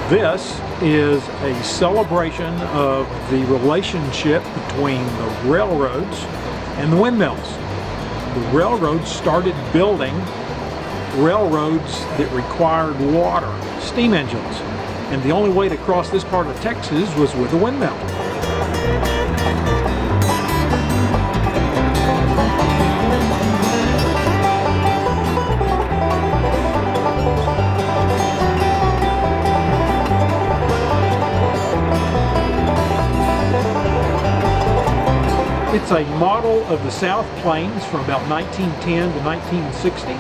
This is a celebration of the relationship between the railroads and the windmills. The railroads started building railroads that required water, steam engines, and the only way to cross this part of Texas was with a windmill. It's a model of the South Plains from about 1910 to 1960.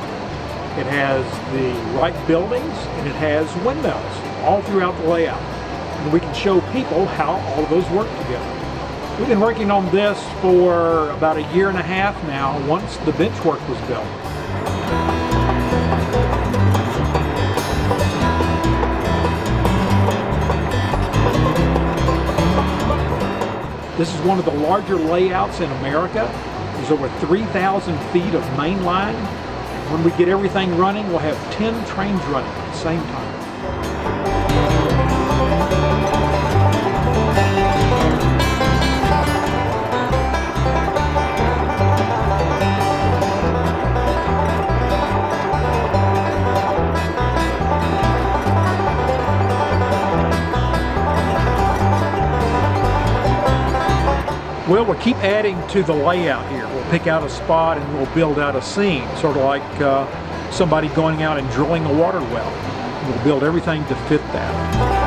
It has the right buildings and it has windmills all throughout the layout. And we can show people how all of those work together. We've been working on this for about a year and a half now, once the bench work was built. This is one of the larger layouts in America. There's over 3,000 feet of main line. When we get everything running, we'll have 10 trains running at the same time. Well, we'll keep adding to the layout here. We'll pick out a spot and we'll build out a scene, sort of like somebody going out and drilling a water well. We'll build everything to fit that.